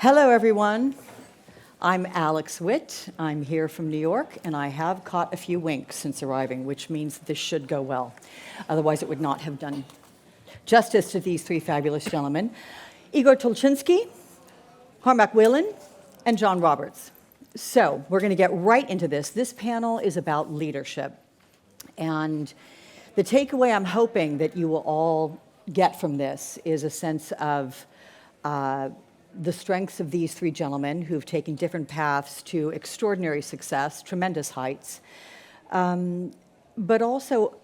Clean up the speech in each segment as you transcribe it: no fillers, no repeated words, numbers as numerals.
Hello, everyone. I'm Alex Witt. I'm here from New York, and I have caught a few winks since arriving, which means this should go well. Otherwise, it would not have done justice to these three fabulous gentlemen. Igor Tolchinsky, Cormac Whelan, and John Roberts. So we're going to get right into this. This panel is about leadership. And the takeaway I'm hoping that you will all get from this is a sense of the strengths of these three gentlemen who've taken different paths to extraordinary success, tremendous heights, but also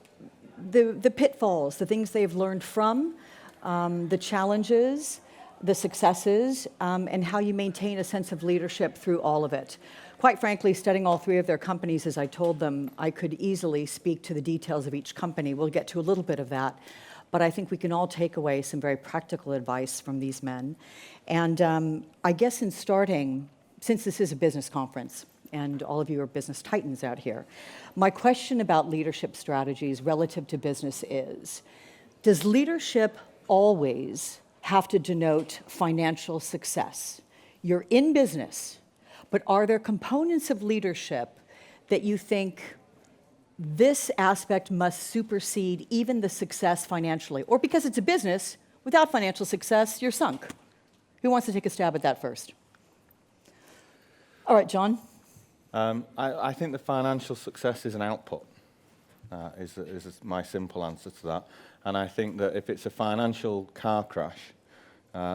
the pitfalls, the things they've learned from, the challenges, the successes, and how you maintain a sense of leadership through all of it. Quite frankly, studying all three of their companies, as I told them, I could easily speak to the details of each company. We'll get to a little bit of that. But I think we can all take away some very practical advice from these men. And I guess in starting, since this is a business conference, and all of you are business titans out here, my question about leadership strategies relative to business is, does leadership always have to denote financial success? You're in business, but are there components of leadership that you think this aspect must supersede even the success financially? Or because it's a business, without financial success, you're sunk. Who wants to take a stab at that first? All right, John. I think the financial success is an output, is my simple answer to that. And I think that if it's a financial car crash,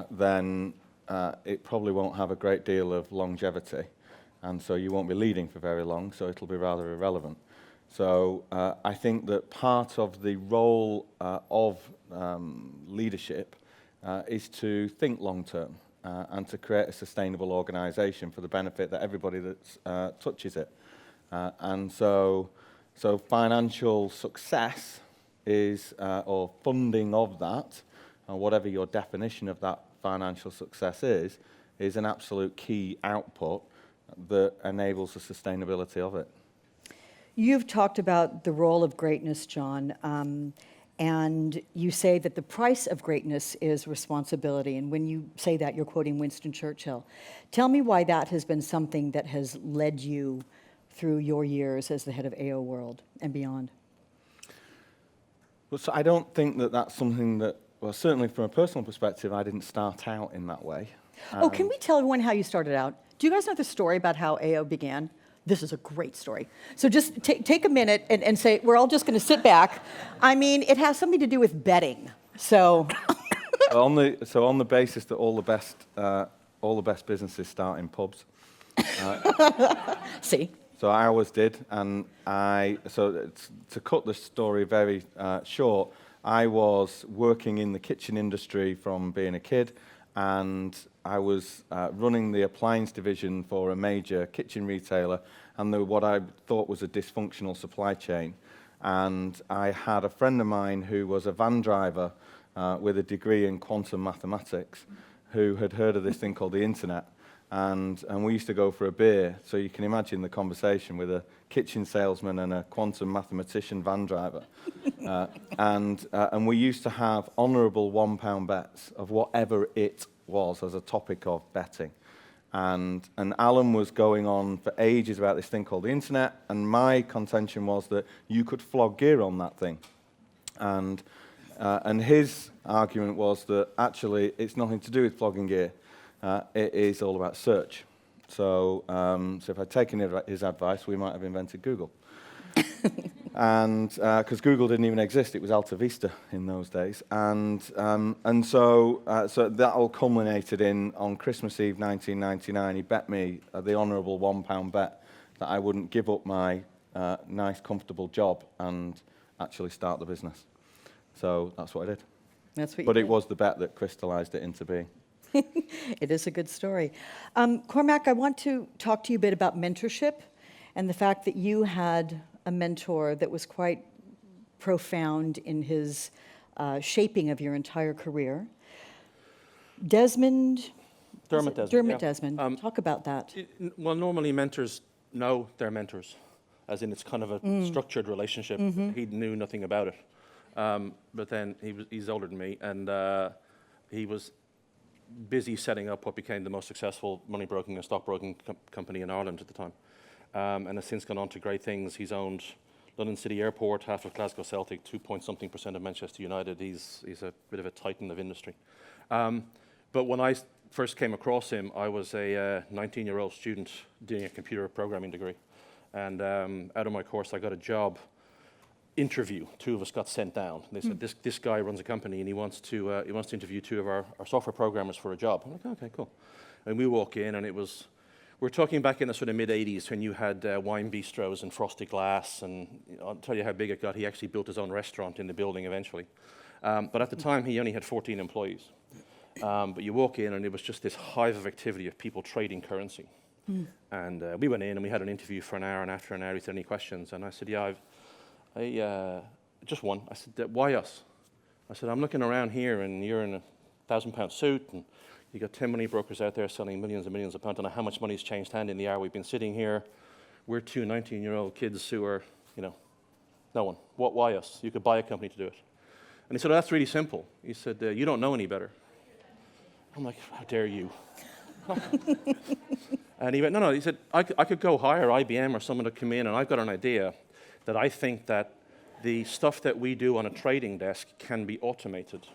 then it probably won't have a great deal of longevity. And so you won't be leading for very long, so it'll be rather irrelevant. So I think that part of the role of leadership is to think long-term and to create a sustainable organization for the benefit that everybody that touches it. And so financial success is, or funding of that, or whatever your definition of that financial success is an absolute key output that enables the sustainability of it. You've talked about the role of greatness, John, and you say that the price of greatness is responsibility. And when you say that, you're quoting Winston Churchill. Tell me why that has been something that has led you through your years as the head of AO World and beyond. Well, so I don't think that that's something that, well, certainly from a personal perspective, I didn't start out in that way. Can we tell everyone how you started out? Do you guys know the story about how AO began? This is a great story. So just take a minute and say, we're all just going to sit back. I mean, it has something to do with betting. So, on the basis that all the best businesses start in pubs. See. So I always did, and to cut the story very short, I was working in the kitchen industry from being a kid, and I was running the appliance division for a major kitchen retailer, and what I thought was a dysfunctional supply chain. And I had a friend of mine who was a van driver with a degree in quantum mathematics, who had heard of this thing called the internet. And we used to go for a beer, so you can imagine the conversation with a kitchen salesman and a quantum mathematician van driver. And we used to have honourable £1 bets of whatever it was as a topic of betting. And Alan was going on for ages about this thing called the internet, and my contention was that you could flog gear on that thing. And his argument was that actually it's nothing to do with flogging gear. It is all about search. So if I'd taken his advice, we might have invented Google. And because Google didn't even exist, it was Alta Vista in those days. And so that all culminated on Christmas Eve 1999. He bet me the honourable £1 bet that I wouldn't give up my nice, comfortable job and actually start the business. So that's what I did. That's what. But it was the bet that crystallised it into being. It is a good story. Cormac, I want to talk to you a bit about mentorship and the fact that you had a mentor that was quite profound in his shaping of your entire career. Dermot Desmond. Talk about that. Well, normally mentors know their mentors, as in it's kind of a structured relationship. Mm-hmm. He knew nothing about it. But then he's older than me, and he was busy setting up what became the most successful money broking and stockbroking company in Ireland at the time. And has since gone on to great things. He's owned London City Airport, half of Glasgow Celtic, 2-point-something% of Manchester United. He's a bit of a titan of industry. But when I first came across him, I was a 19-year-old student doing a computer programming degree. And out of my course, I got a job interview. 2 of us got sent down. They said, this guy runs a company and he wants to interview 2 of our software programmers for a job. I'm like, okay, cool. And we walk in and we're talking back in the sort of mid-'80s when you had wine bistros and frosted glass, and I'll tell you how big it got. He actually built his own restaurant in the building eventually. But at the time, he only had 14 employees. But you walk in and it was just this hive of activity of people trading currency. And we went in and we had an interview for an hour, and after an hour he said, any questions? And I said, yeah, just one. I said, why us? I said, I'm looking around here and you're in a £1,000 suit and you got 10 money brokers out there selling millions and millions of pounds. I don't know how much money's changed hand in the hour we've been sitting here. We're 2 19-year-old kids who are, no one. Why us? You could buy a company to do it. And he said, that's really simple. He said, you don't know any better. I'm like, how dare you? And he went, no. He said, I could go hire IBM or someone to come in, and I've got an idea that I think that the stuff that we do on a trading desk can be automated.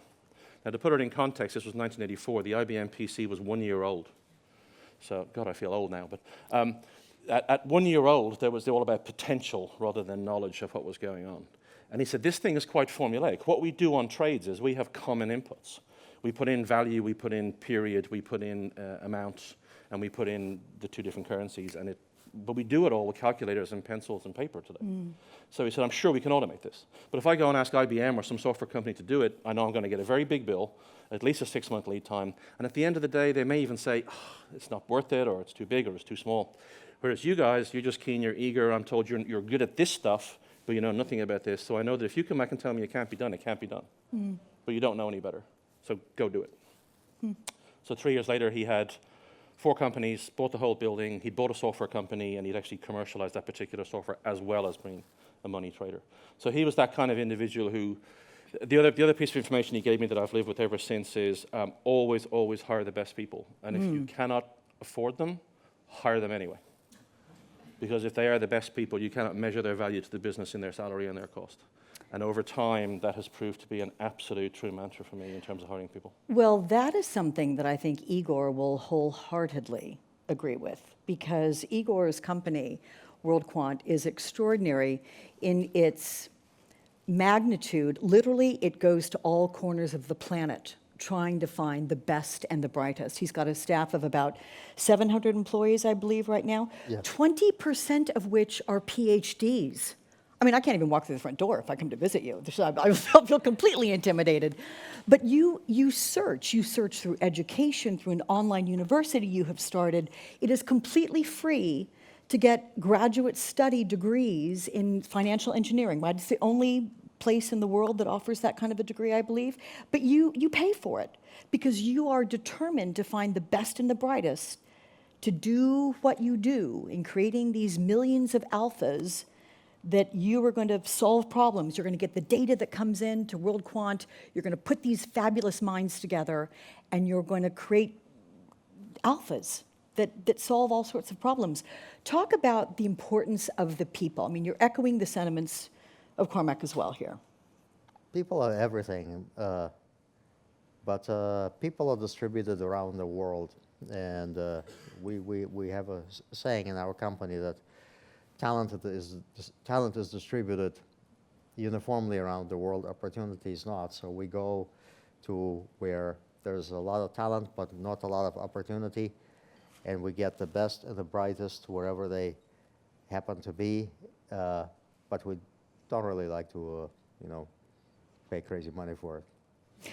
Now, to put it in context, this was 1984. The IBM PC was 1 year old. So, God, I feel old now. But at 1 year old, there was all about potential rather than knowledge of what was going on. And he said, this thing is quite formulaic. What we do on trades is we have common inputs. We put in value, we put in period, we put in amount, and we put in the 2 different currencies. But we do it all with calculators and pencils and paper today. So he said, I'm sure we can automate this. But if I go and ask IBM or some software company to do it, I know I'm going to get a very big bill, at least a 6-month lead time. And at the end of the day, they may even say, it's not worth it, or it's too big, or it's too small. Whereas you guys, you're just keen, you're eager. I'm told you're good at this stuff, but you know nothing about this. So I know that if you come back and tell me it can't be done, it can't be done. But you don't know any better. So go do it. So 3 years later, he had 4 companies, bought the whole building. He bought a software company, and he'd actually commercialized that particular software as well as being a money trader. So he was that kind of individual who, the other piece of information he gave me that I've lived with ever since is always hire the best people. And if you cannot afford them, hire them anyway. Because if they are the best people, you cannot measure their value to the business in their salary and their cost. And over time, that has proved to be an absolute true mantra for me in terms of hiring people. Well, that is something that I think Igor will wholeheartedly agree with, because Igor's company, World Quant, is extraordinary in its magnitude. Literally, it goes to all corners of the planet trying to find the best and the brightest. He's got a staff of about 700 employees, I believe, right now, 20% of which are PhDs. I mean, I can't even walk through the front door if I come to visit you. I feel completely intimidated. But you search through education, through an online university you have started. It is completely free to get graduate study degrees in financial engineering, right? It's the only place in the world that offers that kind of a degree, I believe. But you pay for it because you are determined to find the best and the brightest to do what you do in creating these millions of alphas that you are going to solve problems. You're going to get the data that comes in to World Quant. You're going to put these fabulous minds together, and you're going to create alphas that solve all sorts of problems. Talk about the importance of the people. I mean, you're echoing the sentiments of Cormac as well here. People are everything, but people are distributed around the world, and we have a saying in our company that talent is distributed uniformly around the world, opportunity is not. So we go to where there's a lot of talent but not a lot of opportunity, and we get the best and the brightest wherever they happen to be, but we don't really like to, pay crazy money for it.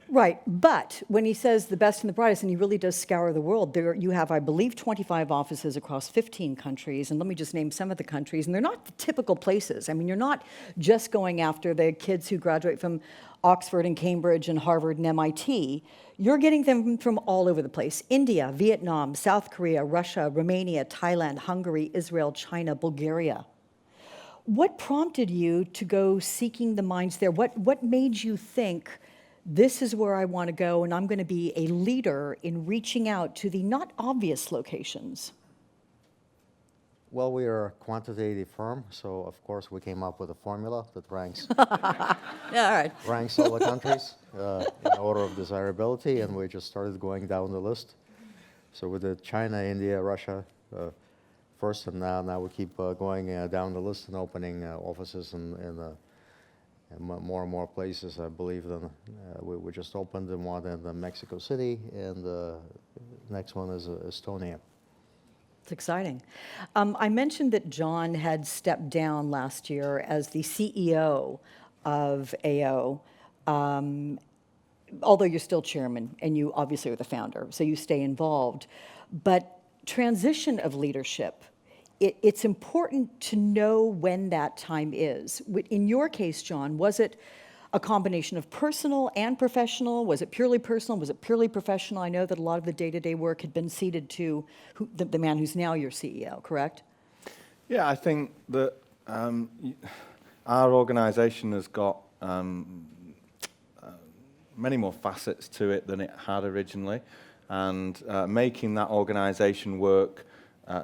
Right, but when he says the best and the brightest, and he really does scour the world, you have, I believe, 25 offices across 15 countries, and let me just name some of the countries, and they're not the typical places. I mean, you're not just going after the kids who graduate from Oxford and Cambridge and Harvard and MIT. You're getting them from all over the place. India, Vietnam, South Korea, Russia, Romania, Thailand, Hungary, Israel, China, Bulgaria. What prompted you to go seeking the minds there? What made you think this is where I want to go, and I'm going to be a leader in reaching out to the not obvious locations? Well, we are a quantitative firm, so of course we came up with a formula that ranks Yeah, all right. ranks all the countries in order of desirability, and we just started going down the list. So we did China, India, Russia first, and now we keep going down the list and opening offices in more and more places. I believe then we just opened one in Mexico City, and the next one is Estonia. It's exciting. I mentioned that John had stepped down last year as the CEO of AO, although you're still chairman, and you obviously are the founder, so you stay involved. But transition of leadership, it's important to know when that time is. In your case, John, was it a combination of personal and professional? Was it purely personal? Was it purely professional? I know that a lot of the day-to-day work had been ceded to the man who's now your CEO, correct? Yeah, I think that our organization has got many more facets to it than it had originally, and making that organization work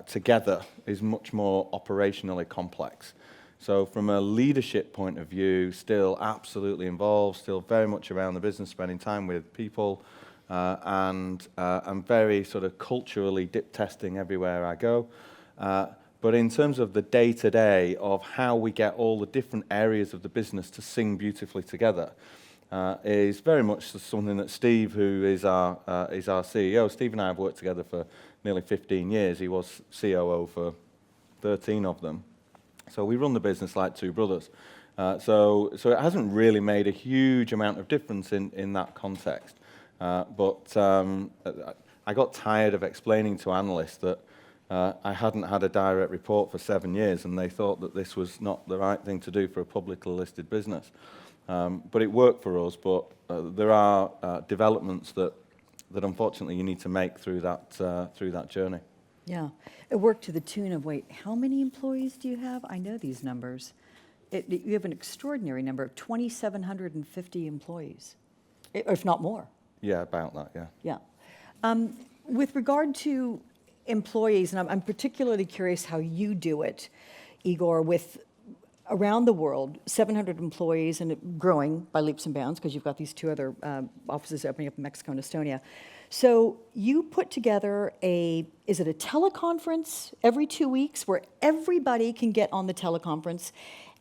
together is much more operationally complex. So from a leadership point of view, still absolutely involved, still very much around the business, spending time with people, and I'm very sort of culturally dip testing everywhere I go. But in terms of the day-to-day of how we get all the different areas of the business to sing beautifully together, is very much something that Steve, who is our CEO, Steve and I have worked together for nearly 15 years. He was COO for 13 of them. So we run the business like two brothers. So it hasn't really made a huge amount of difference in that context. But I got tired of explaining to analysts that I hadn't had a direct report for 7 years, and they thought that this was not the right thing to do for a publicly listed business. But it worked for us, but there are developments that unfortunately you need to make through that journey. Yeah. It worked to the tune of, wait, how many employees do you have? I know these numbers. You have an extraordinary number of 2,750 employees, if not more. Yeah, about that, yeah. Yeah. With regard to employees, and I'm particularly curious how you do it, Igor, with around the world, 700 employees and growing by leaps and bounds because you've got these two other offices opening up in Mexico and Estonia. So you put together is it a teleconference every 2 weeks where everybody can get on the teleconference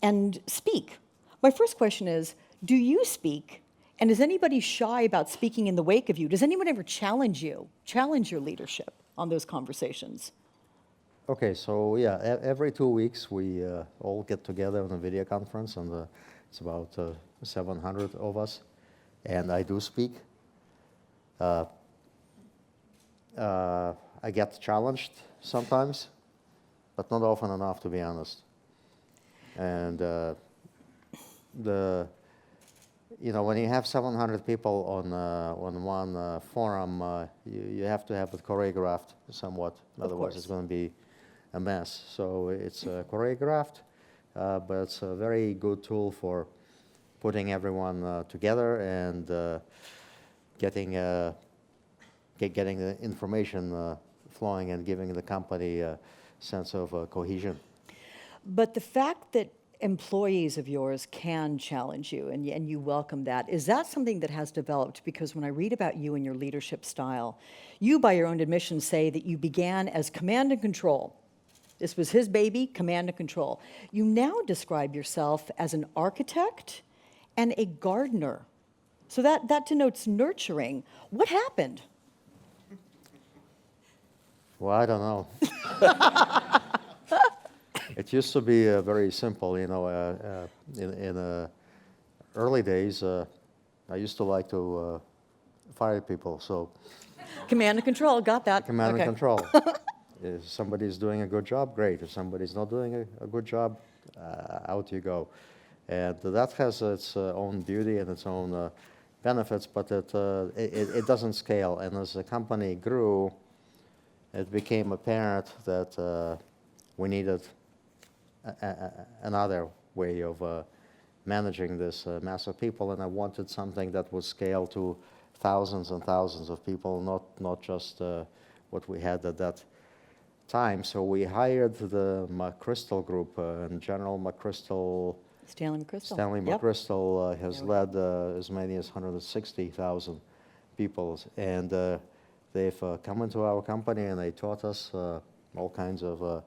and speak? My first question is, do you speak? And is anybody shy about speaking in the wake of you? Does anyone ever challenge your leadership on those conversations? Okay, so yeah, every 2 weeks we all get together on a video conference, and it's about 700 of us, and I do speak. I get challenged sometimes, but not often enough, to be honest. And when you have 700 people on one forum, you have to have it choreographed somewhat. Otherwise, it's going to be a mess. So it's choreographed, but it's a very good tool for putting everyone together and getting the information flowing and giving the company a sense of cohesion. But the fact that employees of yours can challenge you and you welcome that, is that something that has developed? Because when I read about you and your leadership style, you, by your own admission, say that you began as command and control. This was his baby, command and control. You now describe yourself as an architect and a gardener. So that denotes nurturing. What happened? Well, I don't know. It used to be very simple, in early days. I used to like to fire people, so. Command and control, got that. Command okay. and control. If somebody's doing a good job, great. If somebody's not doing a good job, out you go. And that has its own beauty and its own benefits, but it doesn't scale. And as the company grew, it became apparent that we needed another way of managing this mass of people, and I wanted something that would scale to thousands and thousands of people, not just what we had at that time. So we hired the McChrystal Group, and General McChrystal, Stanley McChrystal. Stanley Yep. McChrystal has Yeah. led as many as 160,000 people, and they've come into our company and they taught us all kinds of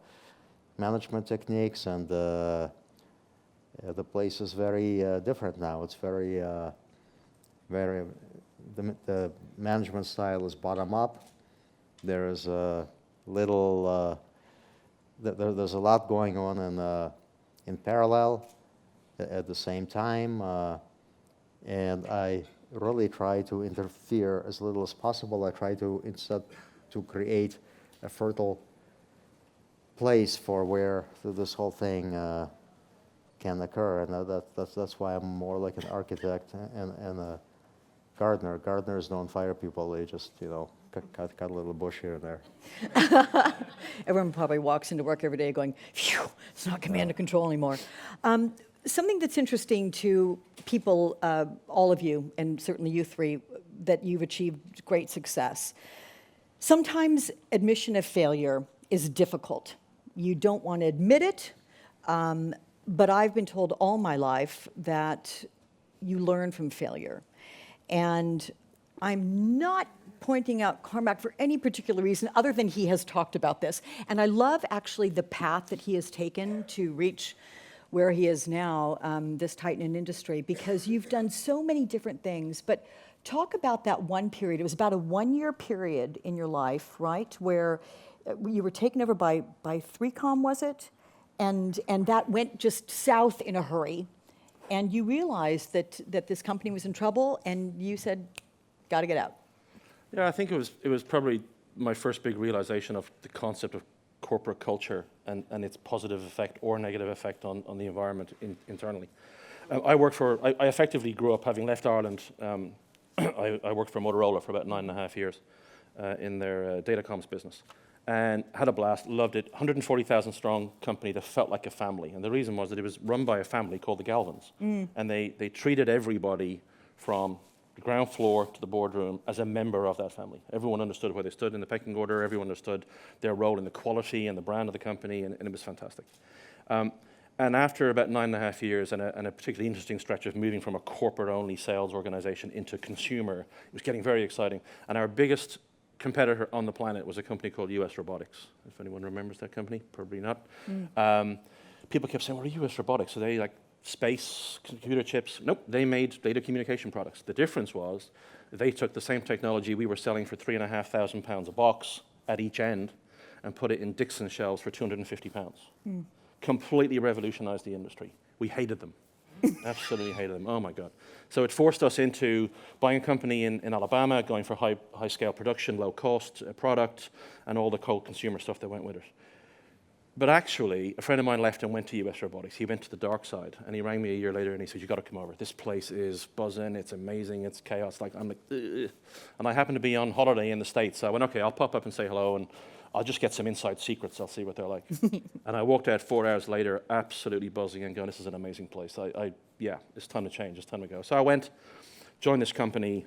management techniques, and the place is very different now. It's very, the management style is bottom up. There is a little, there's a lot going on in parallel at the same time, and I really try to interfere as little as possible. I try to instead to create a fertile place for where this whole thing can occur, and that's why I'm more like an architect and a gardener. Gardeners don't fire people; they just cut a little bush here and there. Everyone probably walks into work every day going, phew, it's not command and control anymore. Something that's interesting to people, all of you, and certainly you three, that you've achieved great success. Sometimes admission of failure is difficult. You don't want to admit it, but I've been told all my life that you learn from failure. And I'm not pointing out Cormac for any particular reason other than he has talked about this. And I love actually the path that he has taken to reach where he is now, this titan industry, because you've done so many different things. But talk about that one period. It was about a 1-year period in your life, right, where you were taken over by 3Com, was it? And that went just south in a hurry. And you realized that this company was in trouble, and you said, got to get out. Yeah, I think it was probably my first big realization of the concept of corporate culture and its positive effect or negative effect on the environment internally. I effectively grew up, having left Ireland, I worked for Motorola for about 9.5 years in their datacomms business, and had a blast, loved it. 140,000 strong company that felt like a family, and the reason was that it was run by a family called the Galvins, and they treated everybody from the ground floor to the boardroom as a member of that family. Everyone understood where they stood in the pecking order, everyone understood their role in the quality and the brand of the company, and it was fantastic. And after about 9.5 years and a particularly interesting stretch of moving from a corporate-only sales organization into consumer, it was getting very exciting. And our biggest competitor on the planet was a company called US Robotics. If anyone remembers that company, probably not. People kept saying, well, US Robotics, so they like space, computer chips? Nope, they made data communication products. The difference was they took the same technology we were selling for £3,500 a box at each end and put it in Dixon shelves for £250. Completely revolutionized the industry. We hated them. Absolutely hated them. Oh my God. So it forced us into buying a company in Alabama, going for high scale production, low cost product, and all the cold consumer stuff that went with it. But actually, a friend of mine left and went to US Robotics. He went to the dark side, and he rang me a year later and he said, you got to come over. This place is buzzing, it's amazing, it's chaos. I'm like, ugh. And I happened to be on holiday in the States, so I went, okay, I'll pop up and say hello, and I'll just get some inside secrets, I'll see what they're like. And I walked out 4 hours later, absolutely buzzing and going, this is an amazing place. Yeah, it's time to change, it's time to go. So I went, joined this company.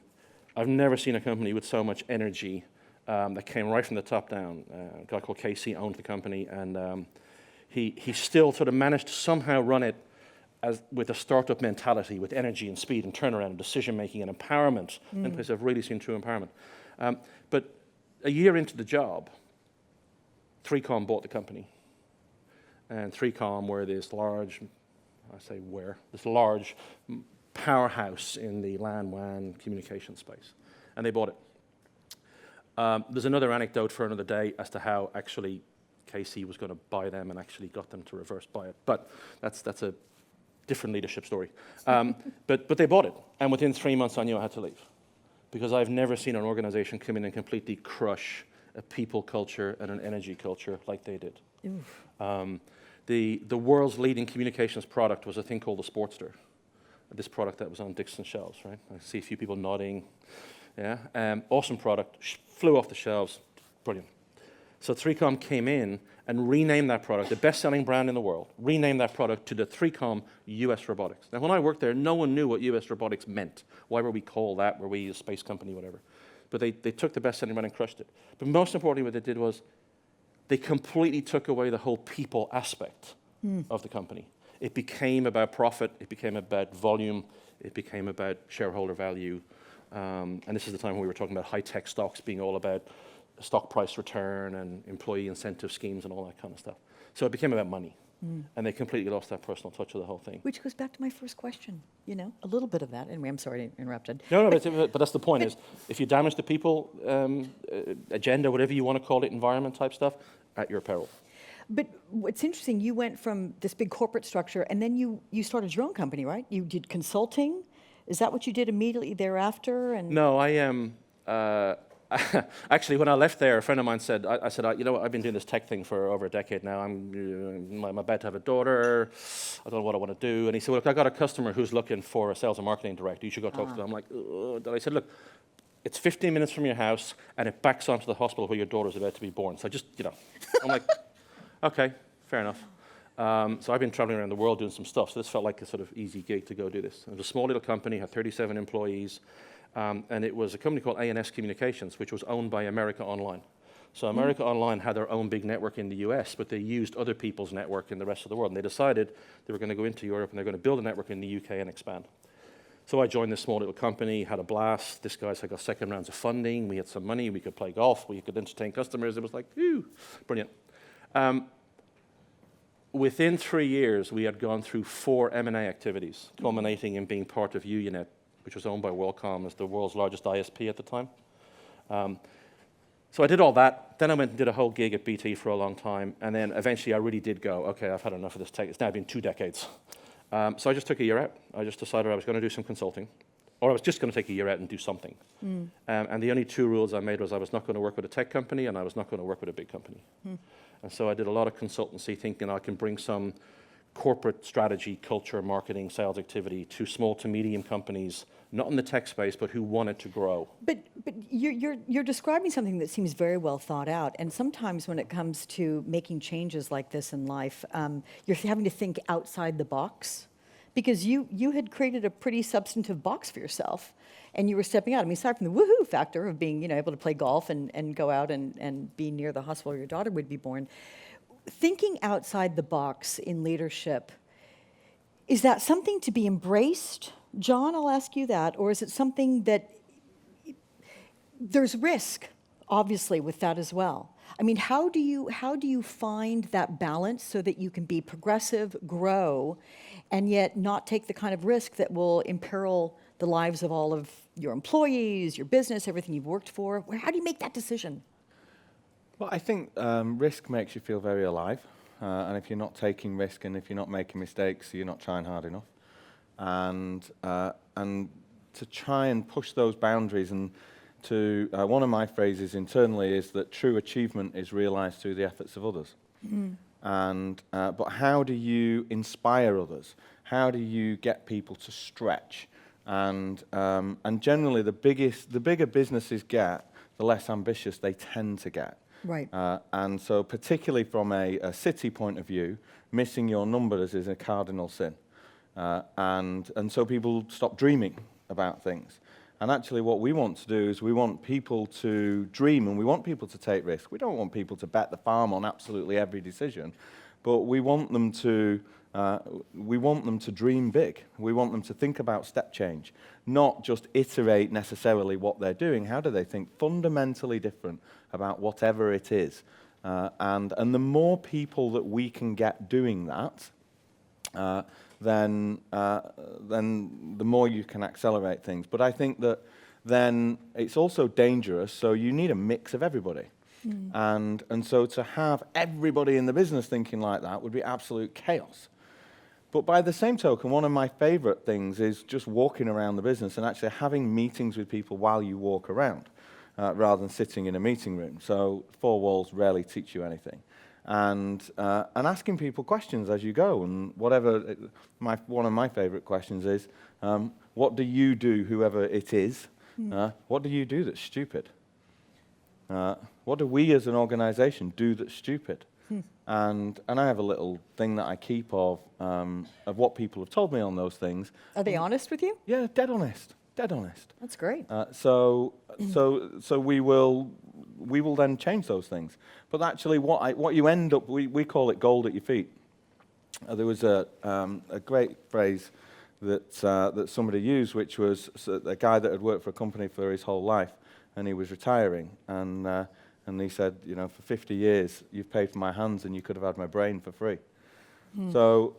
I've never seen a company with so much energy that came right from the top down. A guy called Casey owned the company, and he still sort of managed to somehow run it with a startup mentality, with energy and speed and turnaround and decision-making and empowerment. In place, I've really seen true empowerment. But a year into the job, 3Com bought the company. And 3Com were this large, this large powerhouse in the LAN, WAN communication space. And they bought it. There's another anecdote for another day as to how actually Casey was going to buy them and actually got them to reverse buy it. But that's a different leadership story. But they bought it. And within 3 months, I knew I had to leave. Because I've never seen an organization come in and completely crush a people culture and an energy culture like they did. The world's leading communications product was a thing called the Sportster. This product that was on Dixon shelves, right? I see a few people nodding. Yeah, awesome product, flew off the shelves, brilliant. So 3Com came in and renamed that product, the best-selling brand in the world, renamed that product to the 3Com US Robotics. Now, when I worked there, no one knew what US Robotics meant. Why were we called that? Were we a space company, whatever? But they took the best-selling brand and crushed it. But most importantly, what they did was they completely took away the whole people aspect of the company. It became about profit. It became about volume. It became about shareholder value. And this is the time when we were talking about high-tech stocks being all about stock price return and employee incentive schemes and all that kind of stuff. So it became about money. And they completely lost that personal touch of the whole thing. Which goes back to my first question, a little bit of that. Anyway, I'm sorry I interrupted. No, but that's the point, is if you damage the people, agenda, whatever you want to call it, environment type stuff, at your peril. But what's interesting, you went from this big corporate structure, and then you started your own company, right? You did consulting. Is that what you did immediately thereafter? And No, I am. Actually, when I left there, a friend of mine said, I said, you know what, I've been doing this tech thing for over a decade now. I'm about to have a daughter. I don't know what I want to do. And he said, well, look, I got a customer who's looking for a sales and marketing director. You should go talk to them. I'm like, ugh. And I said, look, it's 15 minutes from your house, and it backs onto the hospital where your daughter's about to be born. So just, I'm like, okay, fair enough. So I've been traveling around the world doing some stuff. So this felt like a sort of easy gig to go do this. It was a small little company, had 37 employees. And it was a company called A&S Communications, which was owned by America Online. So America Online had their own big network in the US, but they used other people's network in the rest of the world. And they decided they were going to go into Europe and they're going to build a network in the UK and expand. So I joined this small little company, had a blast. This guy's got second rounds of funding. We had some money. We could play golf. We could entertain customers. It was like, ooh, brilliant. Within 3 years, we had gone through 4 M&A activities, culminating in being part of UUNet, which was owned by WorldCom as the world's largest ISP at the time. So I did all that. Then I went and did a whole gig at BT for a long time. And then eventually I really did go, okay, I've had enough of this tech. It's now been 2 decades. So I just took a year out. I just decided I was going to do some consulting. Or I was just going to take a year out and do something. And the only 2 rules I made was I was not going to work with a tech company and I was not going to work with a big company. And so I did a lot of consultancy thinking I can bring some corporate strategy, culture, marketing, sales activity to small to medium companies, not in the tech space, but who wanted to grow. But you're describing something that seems very well thought out. And sometimes when it comes to making changes like this in life, you're having to think outside the box. Because you had created a pretty substantive box for yourself, and you were stepping out. I mean, aside from the woohoo factor of being able to play golf and go out and be near the hospital where your daughter would be born, thinking outside the box in leadership, is that something to be embraced? John, I'll ask you that. Or is it something that there's risk, obviously, with that as well? I mean, how do you find that balance so that you can be progressive, grow, and yet not take the kind of risk that will imperil the lives of all of your employees, your business, everything you've worked for? How do you make that decision? Well, I think risk makes you feel very alive. And if you're not taking risk and if you're not making mistakes, you're not trying hard enough. And to try and push those boundaries, and to one of my phrases internally is that true achievement is realized through the efforts of others. And but how do you inspire others? How do you get people to stretch? And generally, the bigger businesses get, the less ambitious they tend to get. Right. And so, particularly from a city point of view, missing your numbers is a cardinal sin. And so people stop dreaming about things. And actually what we want to do is we want people to dream and we want people to take risks. We don't want people to bet the farm on absolutely every decision, but we want them to dream big. We want them to think about step change, not just iterate necessarily what they're doing. How do they think fundamentally different about whatever it is? And the more people that we can get doing that, then the more you can accelerate things. But I think that then it's also dangerous, so you need a mix of everybody. And so to have everybody in the business thinking like that would be absolute chaos. But by the same token, one of my favorite things is just walking around the business and actually having meetings with people while you walk around, rather than sitting in a meeting room. So 4 walls rarely teach you anything. And asking people questions as you go, and whatever. One of my favorite questions is, what do you do, whoever it is? What do you do that's stupid? What do we as an organization do that's stupid? And I have a little thing that I keep of what people have told me on those things. Are they honest with you? Yeah, dead honest, dead honest. That's great. So we will then change those things. But actually, what you end up, we call it gold at your feet. There was a great phrase that somebody used, which was a guy that had worked for a company for his whole life, and he was retiring, and he said, you know, for 50 years you've paid for my hands, and you could have had my brain for free. So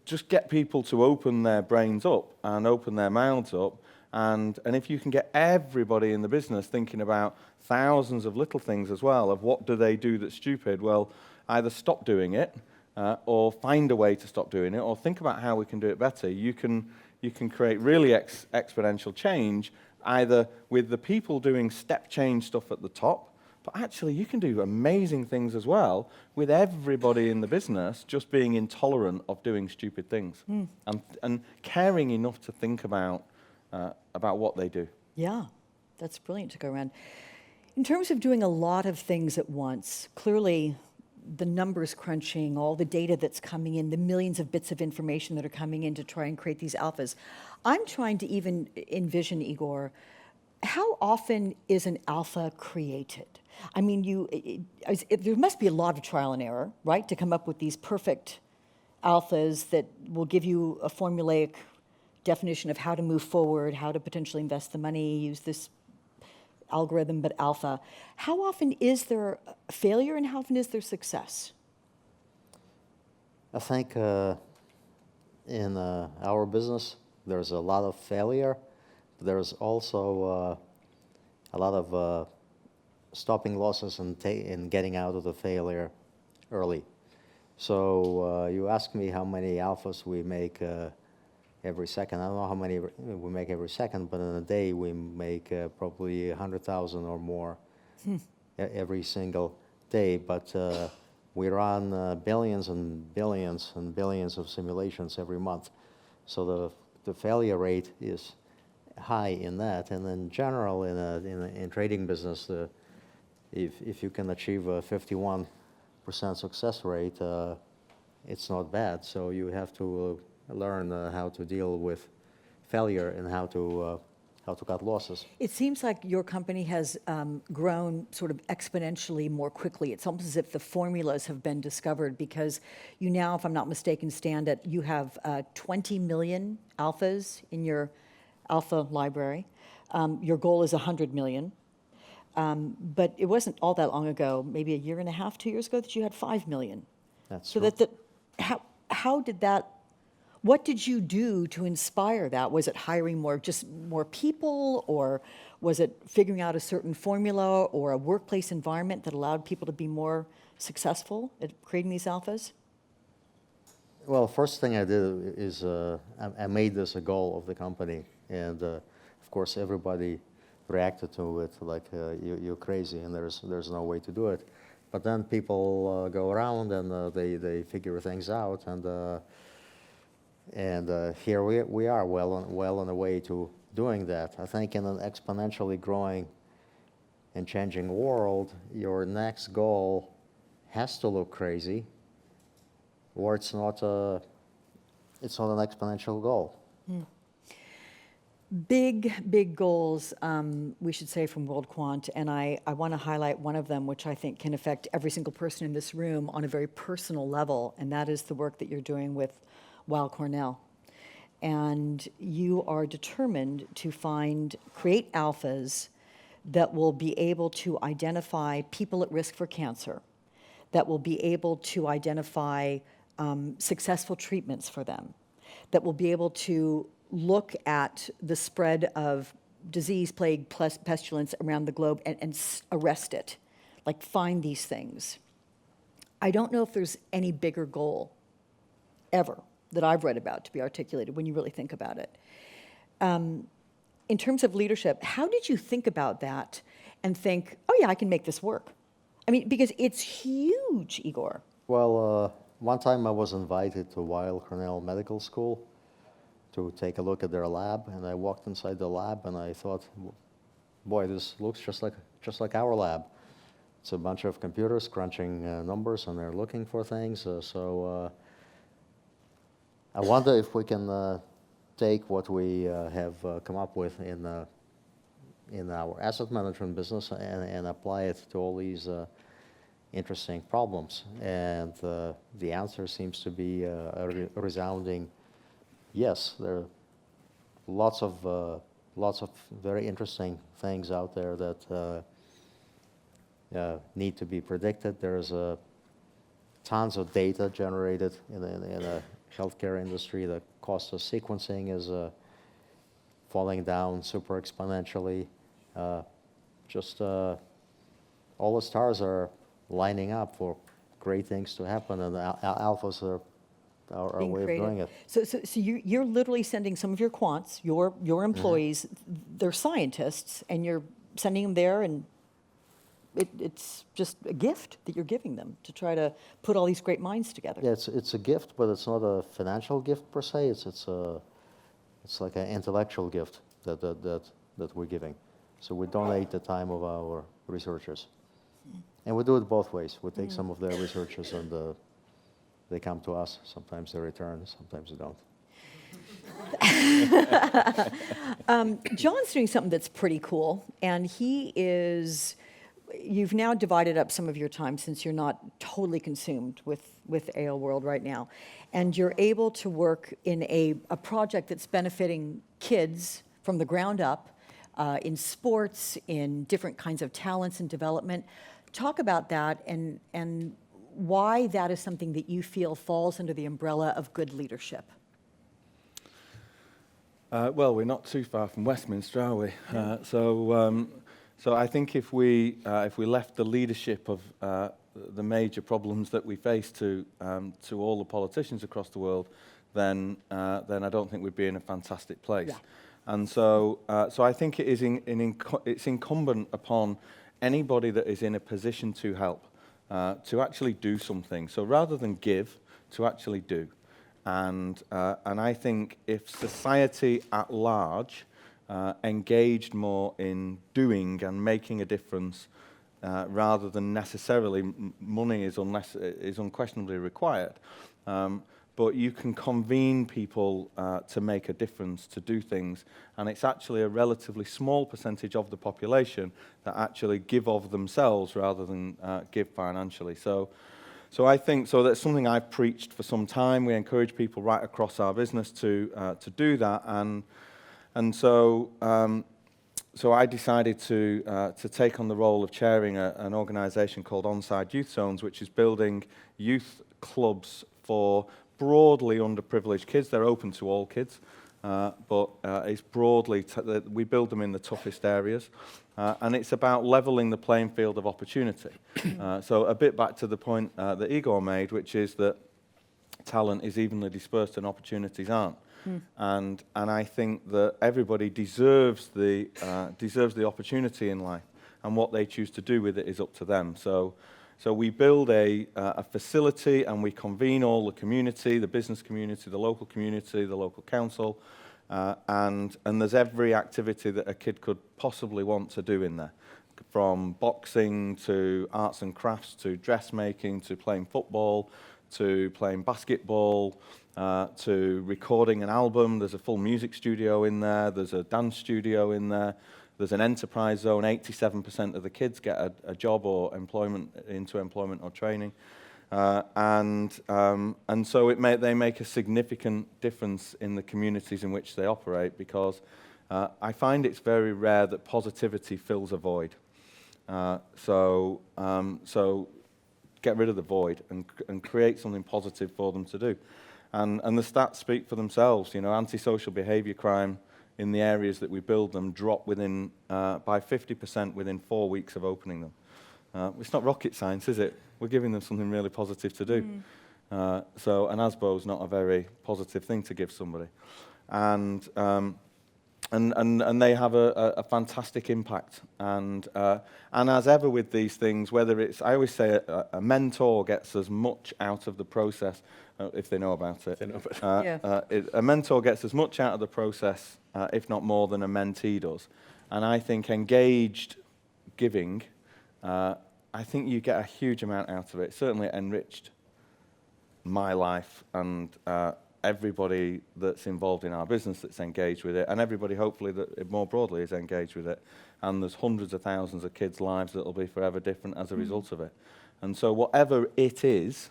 just get people to open their brains up and open their mouths up, and if you can get everybody in the business thinking about thousands of little things as well, of what do they do that's stupid, well, either stop doing it, or find a way to stop doing it, or think about how we can do it better. You can create really exponential change, either with the people doing step change stuff at the top, but actually you can do amazing things as well with everybody in the business just being intolerant of doing stupid things and caring enough to think about what they do. Yeah, that's brilliant to go around. In terms of doing a lot of things at once, clearly the numbers crunching, all the data that's coming in, the millions of bits of information that are coming in to try and create these alphas. I'm trying to even envision, Igor, how often is an alpha created? I mean, there must be a lot of trial and error, right, to come up with these perfect alphas that will give you a formulaic definition of how to move forward, how to potentially invest the money, use this algorithm, but alpha. How often is there failure and how often is there success? I think in our business, there's a lot of failure. There's also a lot of stopping losses and getting out of the failure early. So you ask me how many alphas we make every second. I don't know how many we make every second, but in a day we make probably 100,000 or more every single day. But we run billions and billions and billions of simulations every month. So the failure rate is high in that. And in general, in trading business, if you can achieve a 51% success rate, it's not bad. So you have to learn how to deal with failure and how to cut losses. It seems like your company has grown sort of exponentially more quickly. It's almost as if the formulas have been discovered because you now, if I'm not mistaken, stand at, you have 20 million alphas in your alpha library. Your goal is 100 million. But it wasn't all that long ago, maybe a year and a half, 2 years ago, that you had 5 million. That's so true. How did that, what did you do to inspire that? Was it hiring more people, or was it figuring out a certain formula or a workplace environment that allowed people to be more successful at creating these alphas? Well, first thing I did is I made this a goal of the company, and of course everybody reacted to it like you're crazy and there's no way to do it. But then people go around and they figure things out, and here we are, well on the way to doing that. I think in an exponentially growing and changing world, your next goal has to look crazy, or it's not an exponential goal. Big goals, we should say, from World Quant, and I want to highlight one of them, which I think can affect every single person in this room on a very personal level, and that is the work that you're doing with Weill Cornell. And you are determined to create alphas that will be able to identify people at risk for cancer, that will be able to identify successful treatments for them, that will be able to look at the spread of disease, plague, pestilence around the globe and arrest it, like find these things. I don't know if there's any bigger goal ever that I've read about to be articulated when you really think about it. In terms of leadership, how did you think about that and think, oh yeah, I can make this work? I mean, because it's huge, Igor. Well, one time I was invited to Weill Cornell Medical School to take a look at their lab, and I walked inside the lab and I thought, boy, this looks just just like our lab. It's a bunch of computers crunching numbers, and they're looking for things. I wonder if we can take what we have come up with in our asset management business and apply it to all these interesting problems. And the answer seems to be a resounding yes. There are lots of very interesting things out there that need to be predicted. There's tons of data generated in the healthcare industry. The cost of sequencing is falling down super exponentially. Just all the stars are lining up for great things to happen, and alphas are our Being way of creative. doing it. So you're literally sending some of your quants, your employees, they're scientists, and you're sending them there, and it's just a gift that you're giving them to try to put all these great minds together. Yeah, it's a gift, but it's not a financial gift per se. It's like an intellectual gift that we're giving. So we donate the time of our researchers, and we do it both ways. We take some of their researchers and they come to us. Sometimes they return, sometimes they don't. John's doing something that's pretty cool, and you've now divided up some of your time since you're not totally consumed with AL World right now, and you're able to work in a project that's benefiting kids from the ground up, in sports, in different kinds of talents and development. Talk about that and why that is something that you feel falls under the umbrella of good leadership. Well, we're not too far from Westminster, are we? So I think if we left the leadership of the major problems that we face to all the politicians across the world, then I don't think we'd be in a fantastic place. Yeah. And so I think it is it's incumbent upon anybody that is in a position to help to actually do something. So rather than give, to actually do. And I think if society at large engaged more in doing and making a difference, rather than necessarily money is unquestionably required. But you can convene people to make a difference, to do things, and it's actually a relatively small percentage of the population that actually give of themselves rather than give financially. So I think that's something I've preached for some time. We encourage people right across our business to do that, and so I decided to take on the role of chairing an organisation called Onside Youth Zones, which is building youth clubs for broadly underprivileged kids. They're open to all kids, but it's broadly, we build them in the toughest areas, and it's about levelling the playing field of opportunity. So a bit back to the point that Igor made, which is that talent is evenly dispersed and opportunities aren't. And I think that everybody deserves the opportunity in life, and what they choose to do with it is up to them. So we build a facility, and we convene all the community, the business community, the local council, and there's every activity that a kid could possibly want to do in there, from boxing to arts and crafts to dressmaking to playing football to playing basketball to recording an album. There's a full music studio in there. There's a dance studio in there. There's an enterprise zone. 87% of the kids get a job or employment or training, and so they make a significant difference in the communities in which they operate, because I find it's very rare that positivity fills a void. So get rid of the void and create something positive for them to do, and the stats speak for themselves. You know, antisocial behaviour crime in the areas that we build them drop by 50% within 4 weeks of opening them. It's not rocket science, is it? We're giving them something really positive to do. So an ASBO is not a very positive thing to give somebody, and they have a fantastic impact. And as ever with these things, whether it's, I always say a mentor gets as much out of the process, if they know about it. A mentor gets as much out of the process, if not more, than a mentee does. And I think engaged giving, I think you get a huge amount out of it. Certainly it enriched my life and everybody that's involved in our business that's engaged with it, and everybody hopefully that more broadly is engaged with it. And there's hundreds of thousands of kids' lives that will be forever different as a result of it. And so whatever it is,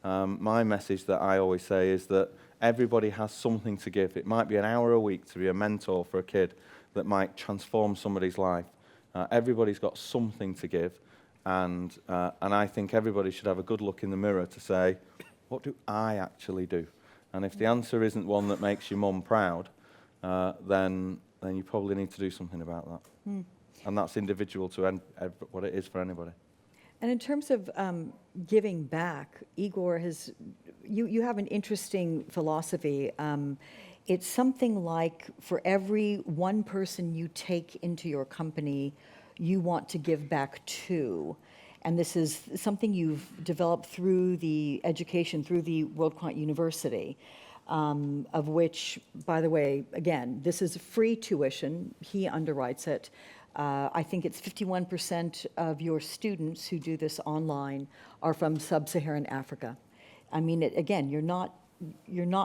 my message that I always say is that everybody has something to give. It might be an hour a week to be a mentor for a kid that might transform somebody's life. Everybody's got something to give, and I think everybody should have a good look in the mirror to say, what do I actually do? And if the answer isn't one that makes your mum proud, then you probably need to do something about that. And that's individual to what it is for anybody. And in terms of giving back, Igor you have an interesting philosophy. It's something like for every one person you take into your company, you want to give back to. And this is something you've developed through the education, through the World Quant University, of which, by the way, again, this is free tuition. He underwrites it. I think it's 51% of your students who do this online are from sub-Saharan Africa. I mean, again, you're not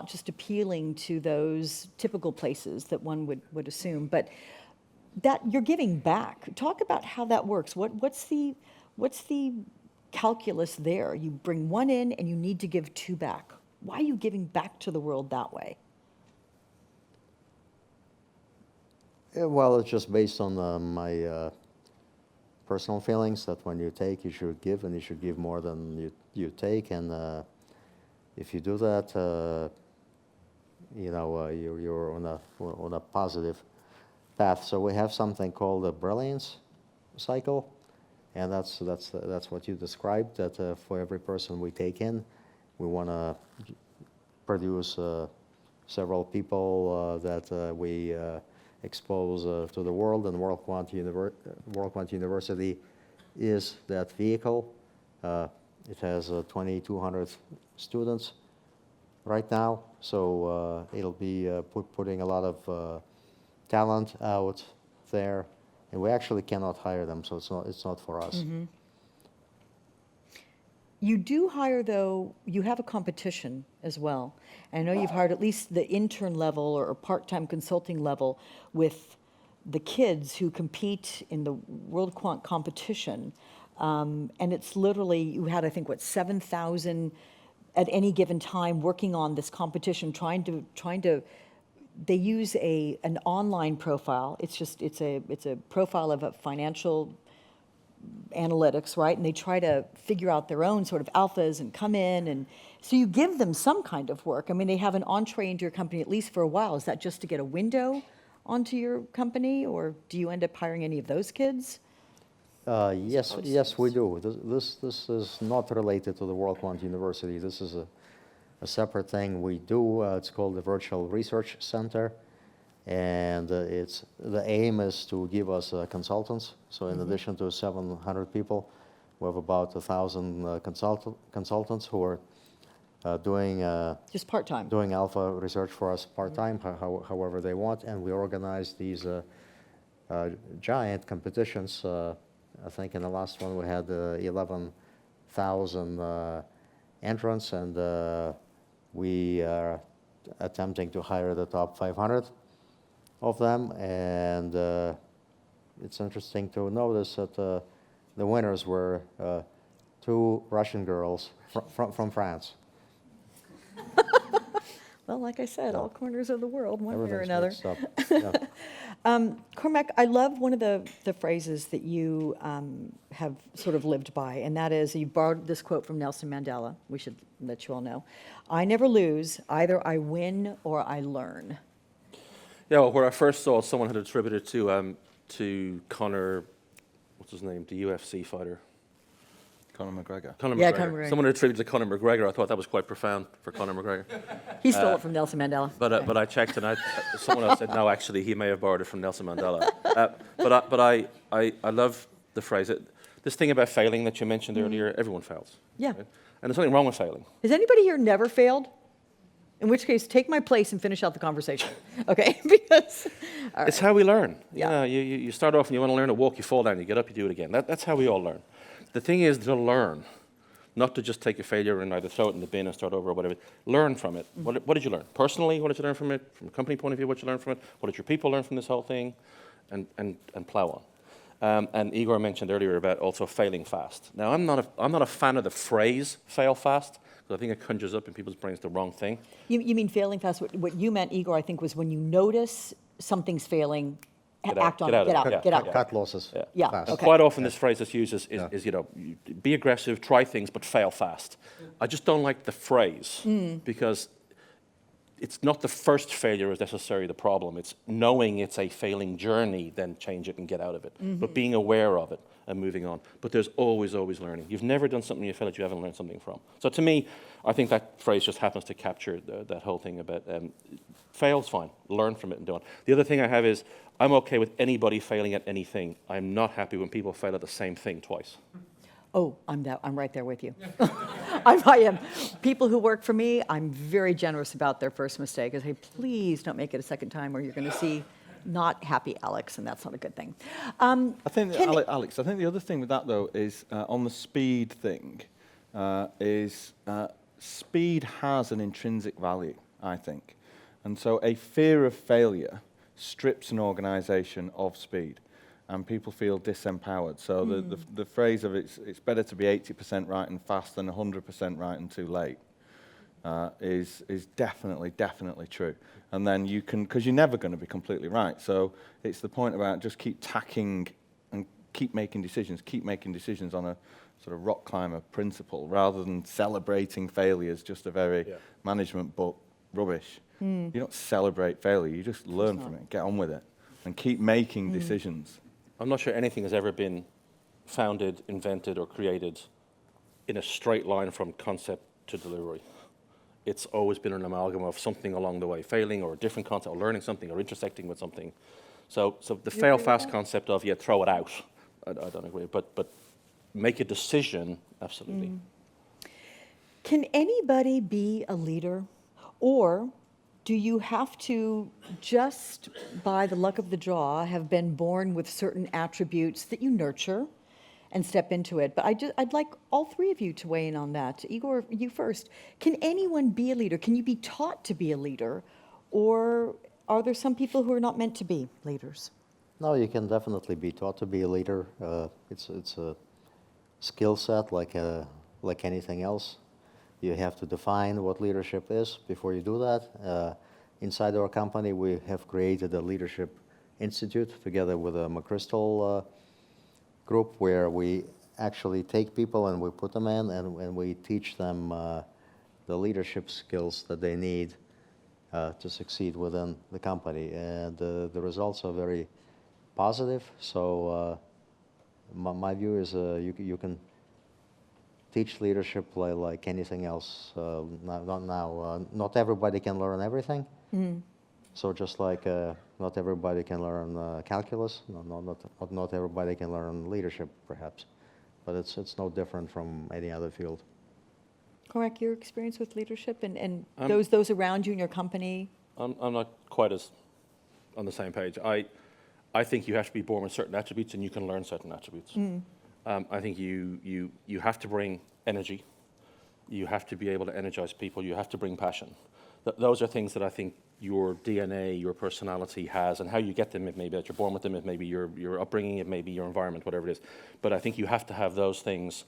just appealing to those typical places that one would assume, but that you're giving back. Talk about how that works. What's the calculus there? You bring one in and you need to give two back. Why are you giving back to the world that way? Yeah, well, it's just based on my personal feelings that when you take, you should give, and you should give more than you take. And if you do that, you're on a positive path. So we have something called the brilliance cycle, and that's what you described. That for every person we take in, we want to produce several people that we expose to the world, and World Quant University is that vehicle. It has 2,200 students right now, so it'll be putting a lot of talent out there, and we actually cannot hire them, so it's not for us. Mm-hmm. You do hire, though, you have a competition as well. I know you've hired at least the intern level or part-time consulting level with the kids who compete in the World Quant competition. And it's literally, you had, I think, 7,000 at any given time working on this competition, trying to they use an online profile. It's a profile of a financial analytics, right? And they try to figure out their own sort of alphas and come in, and so you give them some kind of work. I mean, they have an entree into your company at least for a while. Is that just to get a window onto your company, or do you end up hiring any of those kids? Yes, we do. This is not related to the World Quant University. This is a separate thing we do. It's called the Virtual Research Center, and the aim is to give us consultants. So in addition to 700 people, we have about 1,000 consultants who are doing just part-time, doing alpha research for us part-time, however they want, and we organize these giant competitions. I think in the last one we had 11,000 entrants, and we are attempting to hire the top 500 of them, and it's interesting to notice that the winners were 2 Russian girls from France. Well, like I said, all corners of the world, one way or Everything's another. mixed up. Yeah. Cormac, I love one of the phrases that you have sort of lived by, and that is, you borrowed this quote from Nelson Mandela. We should let you all know. I never lose. Either I win or I learn. Yeah, well, where I first saw someone had attributed to Conor, what's his name, the UFC fighter? Conor McGregor. Conor Yeah, McGregor. Conor McGregor. Someone attributed to Conor McGregor. I thought that was quite profound for Conor McGregor. He stole it from Nelson Mandela. But I checked, and someone else said, no, actually, he may have borrowed it from Nelson Mandela. But I love the phrase. This thing about failing that you mentioned earlier, everyone fails. Yeah. Right? And there's nothing wrong with failing. Has anybody here never failed? In which case, take my place and finish out the conversation, okay? Because, all It's right. how we learn. Yeah. You start off and you want to learn to walk, you fall down, you get up, you do it again. That's how we all learn. The thing is to learn, not to just take a failure and either throw it in the bin and start over or whatever. Learn from it. What did you learn? Personally, what did you learn from it? From a company point of view, what did you learn from it? What did your people learn from this whole thing? And plow on. And Igor mentioned earlier about also failing fast. Now, I'm not a fan of the phrase fail fast, because I think it conjures up in people's brains the wrong thing. You mean failing fast? What you meant, Igor, I think, was when you notice something's failing, act on it, get out. Cut losses. Yeah, fast. okay. Quite often this phrase that's used is be aggressive, try things, but fail fast. I just don't like the phrase because it's not the first failure is necessarily the problem. It's knowing it's a failing journey, then change it and get out of it. But being aware of it and moving on. But there's always learning. You've never done something you feel that you haven't learned something from. So to me, I think that phrase just happens to capture that whole thing about fail's fine, learn from it and do on. The other thing I have is I'm okay with anybody failing at anything. I'm not happy when people fail at the same thing twice. Oh, I'm right there with you. I am. People who work for me, I'm very generous about their first mistake. I say, please don't make it a second time or you're going to see not happy Alex, and that's not a good thing. I think, Alex, I think the other thing with that, though, is on the speed thing, speed has an intrinsic value, I think. And so a fear of failure strips an organization of speed, and people feel disempowered. So the phrase of it's better to be 80% right and fast than 100% right and too late is definitely true. And then you can, because you're never going to be completely right. So it's the point about just keep tacking and keep making decisions on a sort of rock climber principle, rather than celebrating failures, just a very management book rubbish. You don't celebrate failure, you just learn from it, get on with it, and keep making decisions. I'm not sure anything has ever been founded, invented, or created in a straight line from concept to delivery. It's always been an amalgam of something along the way, failing or a different concept, or learning something, or intersecting with something. So the fail fast concept of throw it out, I don't agree. But make a decision, absolutely. Can anybody be a leader, or do you have to, just by the luck of the draw, have been born with certain attributes that you nurture and step into it? But I'd like all three of you to weigh in on that. Igor, you first. Can anyone be a leader? Can you be taught to be a leader? Or are there some people who are not meant to be leaders? No, you can definitely be taught to be a leader. It's a skill set like anything else. You have to define what leadership is before you do that. Inside our company, we have created a leadership institute together with a McChrystal group, where we actually take people and we put them in, and we teach them the leadership skills that they need to succeed within the company. And the results are very positive. So my view is you can teach leadership like anything else. Not everybody can learn everything. So just like not everybody can learn calculus, not everybody can learn leadership, perhaps. But it's no different from any other field. Correct, your experience with leadership and those around you in your company? I'm not quite as on the same page. I think you have to be born with certain attributes, and you can learn certain attributes. I think you have to bring energy. You have to be able to energize people. You have to bring passion. Those are things that I think your DNA, your personality has, and how you get them. It may be that you're born with them. It may be your upbringing. It may be your environment, whatever it is. But I think you have to have those things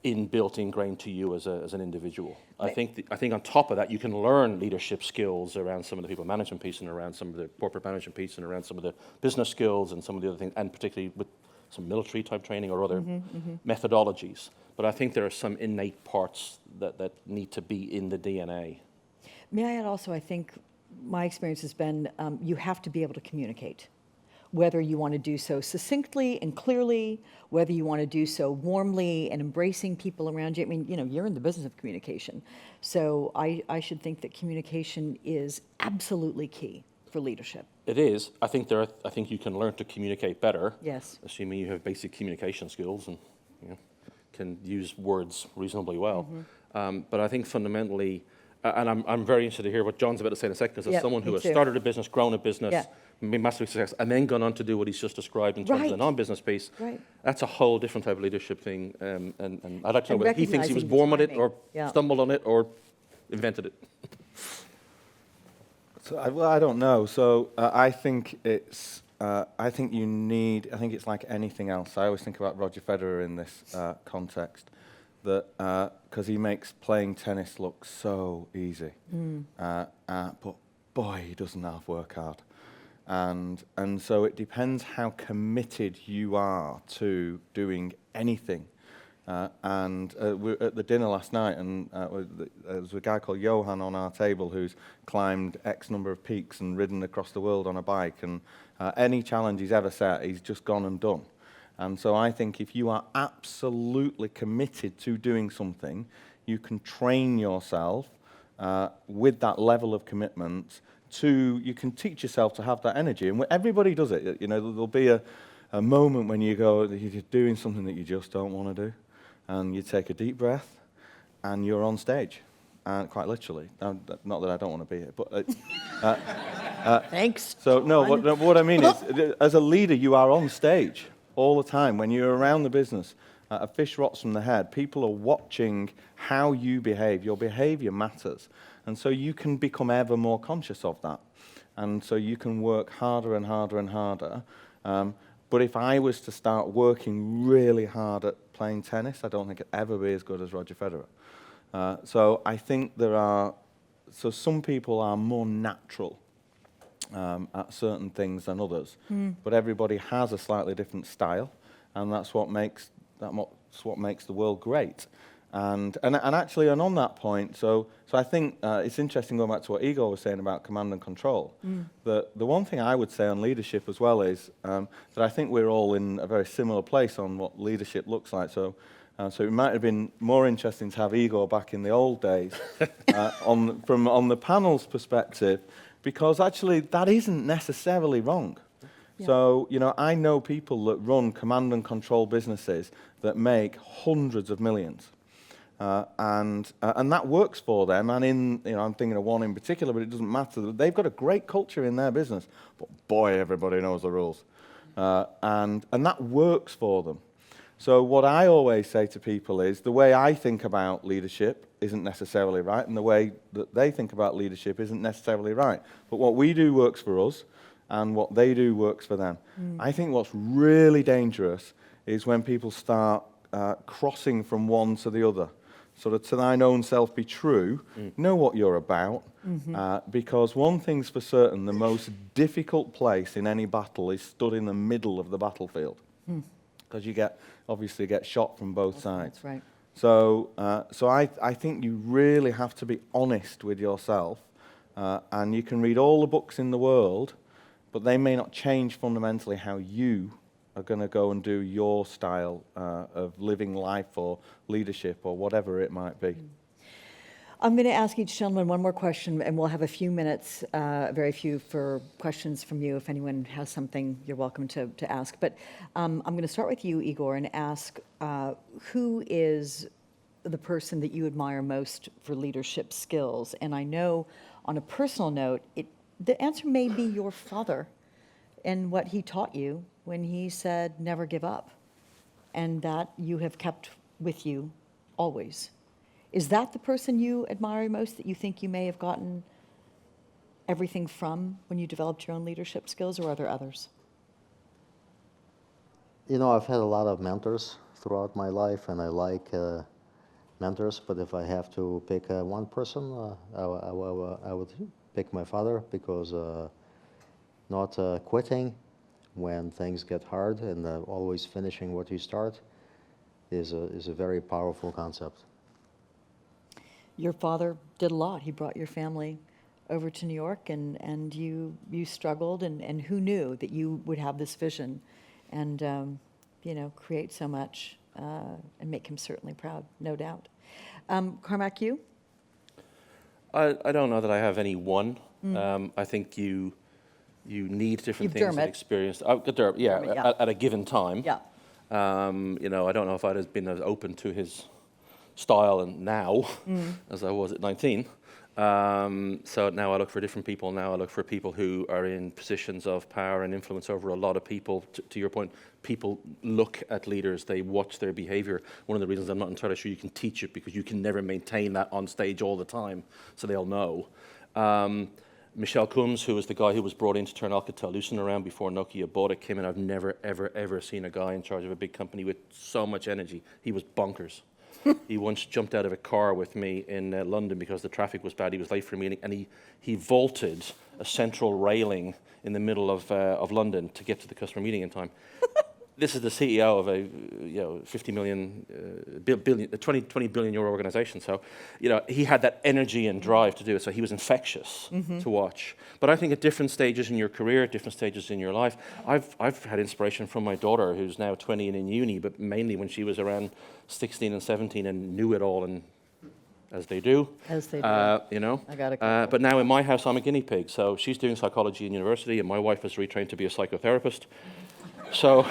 ingrained to you as an individual. Right. I think on top of that, you can learn leadership skills around some of the people management piece, and around some of the corporate management piece, and around some of the business skills, and some of the other things, and particularly with some military type training or other methodologies. But I think there are some innate parts that need to be in the DNA. May I add also, I think my experience has been you have to be able to communicate, whether you want to do so succinctly and clearly, whether you want to do so warmly and embracing people around you. I mean, you're in the business of communication. So I should think that communication is absolutely key for leadership. It is. I think you can learn to communicate better. Yes. Assuming you have basic communication skills and can use words reasonably well. But I think fundamentally, And I'm very interested to hear what John's about to say in a second, because as Yeah, someone who me has too. started a business, grown a business, Yeah. made massive success, and then gone on to do what he's just described in terms of the Right. non-business piece, Right. that's a whole different type of leadership thing. And I'd like to know And whether he thinks he was recognizing the born with it, timing. or Yeah. stumbled on it, or invented it. So I don't know. So I think it's. I think you need. I think it's like anything else. I always think about Roger Federer in this context, that because he makes playing tennis look so easy, but boy, he doesn't half work hard, and so it depends how committed you are to doing anything. We were at the dinner last night, and there was a guy called Johan on our table who's climbed X number of peaks and ridden across the world on a bike, and any challenge he's ever set, he's just gone and done. And so I think if you are absolutely committed to doing something, you can train yourself with that level of commitment you can teach yourself to have that energy. And everybody does it. You know, there'll be a moment when you go, you're doing something that you just don't want to do, and you take a deep breath, and you're on stage, quite literally. Not that I don't want to be here, but Thanks. so no. John. What I mean is, as a leader, you are on stage all the time. When you're around the business, a fish rots from the head. People are watching how you behave. Your behaviour matters, and so you can become ever more conscious of that, and so you can work harder and harder and harder. But if I was to start working really hard at playing tennis, I don't think it'd ever be as good as Roger Federer. So I think some people are more natural at certain things than others, but everybody has a slightly different style, and that's what makes the world great. And actually, on that point, so I think it's interesting going back to what Igor was saying about command and control. The one thing I would say on leadership as well is that I think we're all in a very similar place on what leadership looks like. So it might have been more interesting to have Igor back in the old days from the panel's perspective, because actually that isn't necessarily wrong. Yeah. So, you know, I know people that run command and control businesses that make hundreds of millions. And that works for them. And I'm thinking of one in particular, but it doesn't matter. They've got a great culture in their business, but boy, everybody knows the rules. And that works for them. So what I always say to people is the way I think about leadership isn't necessarily right, and the way that they think about leadership isn't necessarily right. But what we do works for us, and what they do works for them. I think what's really dangerous is when people start crossing from one to the other. Sort of to thine own self be true, know what you're about, because one thing's for certain, the most difficult place in any battle is stood in the middle of the battlefield. Because you obviously get shot from both sides. That's right. So I think you really have to be honest with yourself, and you can read all the books in the world, but they may not change fundamentally how you are going to go and do your style of living life or leadership or whatever it might be. I'm going to ask each gentleman one more question, and we'll have a few minutes, very few, for questions from you. If anyone has something, you're welcome to ask. But I'm going to start with you, Igor, and ask who is the person that you admire most for leadership skills? And I know, on a personal note, the answer may be your father and what he taught you when he said, never give up, and that you have kept with you always. Is that the person you admire most, that you think you may have gotten everything from when you developed your own leadership skills, or are there others? You know, I've had a lot of mentors throughout my life, and I like mentors, but if I have to pick one person, I would pick my father, because not quitting when things get hard and always finishing what you start is a very powerful concept. Your father did a lot. He brought your family over to New York, and you struggled, and who knew that you would have this vision and create so much and make him certainly proud, no doubt. Cormac, you? I don't know that I have any one. I think you need different things and experience. Dermot, yeah. At a given time. Yeah. I don't know if I'd have been as open to his style and now as I was at 19. So now I look for different people. Now I look for people who are in positions of power and influence over a lot of people. To your point, people look at leaders, they watch their behavior. One of the reasons I'm not entirely sure you can teach it, because you can never maintain that on stage all the time, so they'll know. Michel Combs, who was the guy who was brought in to turn Alcatel-Lucent around before Nokia bought it, came in. I've never, ever, ever seen a guy in charge of a big company with so much energy. He was bonkers. He once jumped out of a car with me in London because the traffic was bad. He was late for a meeting, and he vaulted a central railing in the middle of London to get to the customer meeting in time. This is the CEO of a 50 million, 20 billion euro organization. So, he had that energy and drive to do it. So he was infectious to watch. But I think at different stages in your career, at different stages in your life, I've had inspiration from my daughter, who's now 20 and in uni, but mainly when she was around 16 and 17 and knew it all, and as they do. As they do. I got a couple. But now in my house, I'm a guinea pig. So she's doing psychology in university, and my wife is retrained to be a psychotherapist. So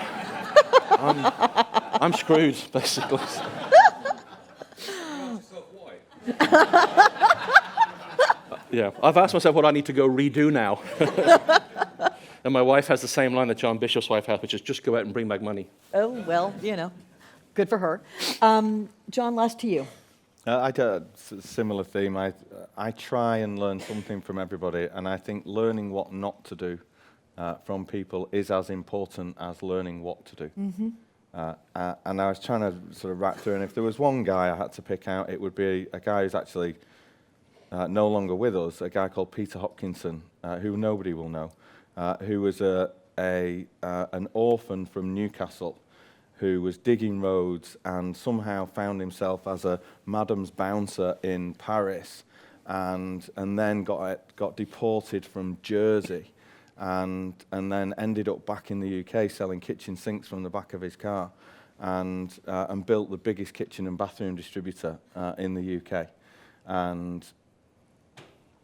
I'm screwed, basically. Yeah, I've asked myself what I need to go redo now. And my wife has the same line that John Bishop's wife has, which is just go out and bring back money. Oh, well, good for her. John, last to you. I do a similar theme. I try and learn something from everybody, and I think learning what not to do from people is as important as learning what to do. And I was trying to sort of rack through, and if there was one guy I had to pick out, it would be a guy who's actually no longer with us, a guy called Peter Hopkinson, who nobody will know, who was an orphan from Newcastle, who was digging roads and somehow found himself as a madam's bouncer in Paris, and then got deported from Jersey. And then ended up back in the UK selling kitchen sinks from the back of his car, and built the biggest kitchen and bathroom distributor in the UK. And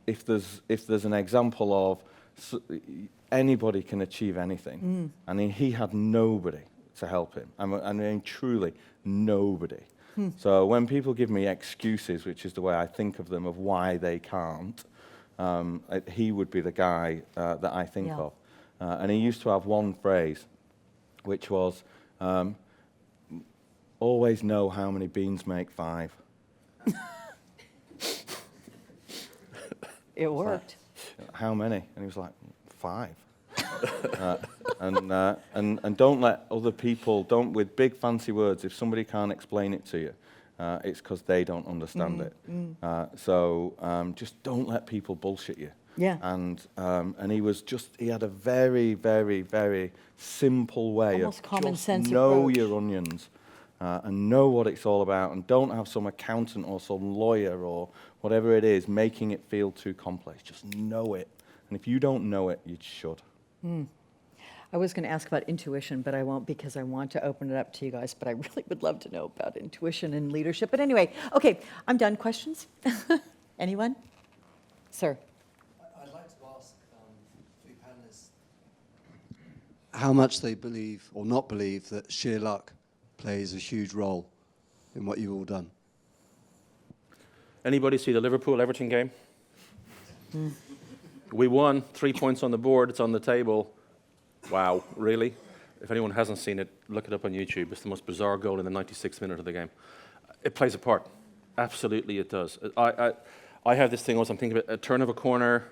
if there's an example of anybody can achieve anything, and he had nobody to help him. I mean truly nobody. So when people give me excuses, which is the way I think of them, of why they can't, he would be the guy that I think of. And he used to have one phrase, which was, always know how many beans make 5. It worked. Like, how many? And he was like, 5. And don't let other people, with big fancy words, if somebody can't explain it to you, it's because they don't understand it. So just don't let people bullshit you. Yeah. And he had a very, very, very simple way Almost of common just sense know approach. your onions and know what it's all about, and don't have some accountant or some lawyer or whatever it is making it feel too complex. Just know it. And if you don't know it, you should. I was going to ask about intuition, but I won't, because I want to open it up to you guys, but I really would love to know about intuition and leadership. But anyway, okay, I'm done. Questions? Anyone? Sir. I'd like to ask three panelists how much they believe or not believe that sheer luck plays a huge role in what you've all done. Anybody see the Liverpool-Everton game? We won, 3 points on the board, it's on the table. Wow, really? If anyone hasn't seen it, look it up on YouTube. It's the most bizarre goal in the 96th minute of the game. It plays a part. Absolutely it does. I have this thing also, I'm thinking about a turn of a corner,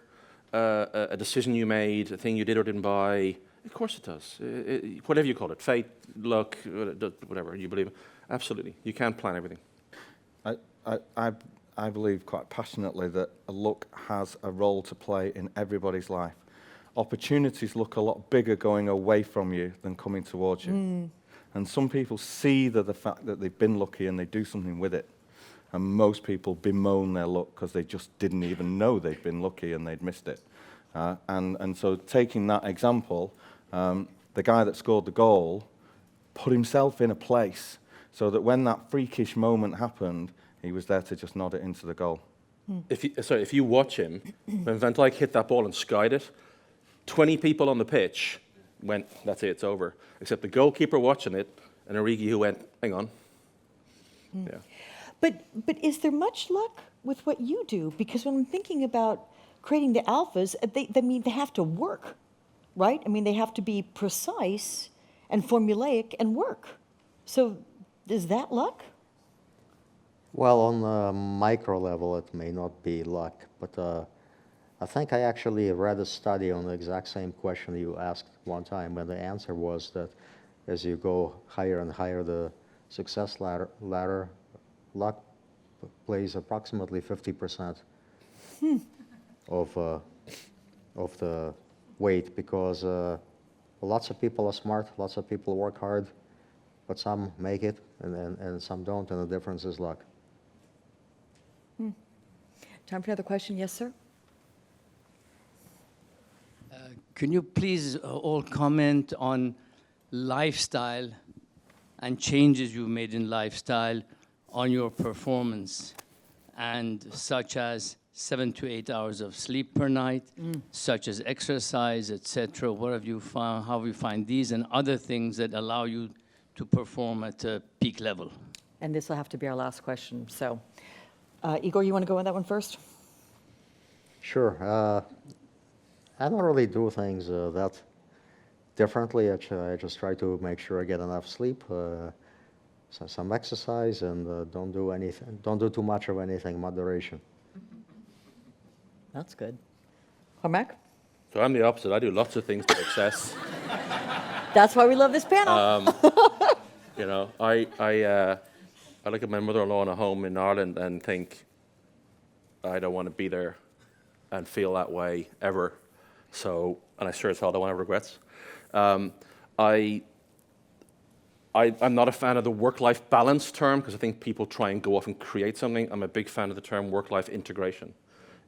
a decision you made, a thing you did or didn't buy. Of course it does. Whatever you call it, fate, luck, whatever you believe. Absolutely. You can't plan everything. I believe quite passionately that luck has a role to play in everybody's life. Opportunities look a lot bigger going away from you than coming towards you. And some people see the fact that they've been lucky and they do something with it. And most people bemoan their luck because they just didn't even know they'd been lucky and they'd missed it. And so taking that example, the guy that scored the goal put himself in a place so that when that freakish moment happened, he was there to just nod it into the goal. If you watch him, when Van Dijk hit that ball and skied it, 20 people on the pitch went, that's it, it's over. Except the goalkeeper watching it, and Origi who went, hang on. Yeah. But is there much luck with what you do? Because when I'm thinking about creating the alphas, they have to work, right? I mean, they have to be precise and formulaic and work. So is that luck? Well, on a micro level, it may not be luck, but I think I actually read a study on the exact same question you asked one time, and the answer was that as you go higher and higher the success ladder, luck plays approximately 50% of the weight, because lots of people are smart, lots of people work hard, but some make it and some don't, and the difference is luck. Time for another question. Yes, sir? Can you please all comment on lifestyle and changes you've made in lifestyle on your performance, and such as 7 to 8 hours of sleep per night, such as exercise, etc. What have you found? How have you find these and other things that allow you to perform at a peak level? And this will have to be our last question. So, Igor, you want to go on that one first? Sure. I don't really do things that differently. I just try to make sure I get enough sleep, some exercise, and don't do too much of anything. Moderation. That's good. Cormac? So I'm the opposite. I do lots of things to excess. That's why we love this panel. You know, I look at my mother-in-law in a home in Ireland and think, I don't want to be there and feel that way ever. So, and I sure as hell don't want to have regrets. I'm not a fan of the work-life balance term, because I think people try and go off and create something. I'm a big fan of the term work-life integration.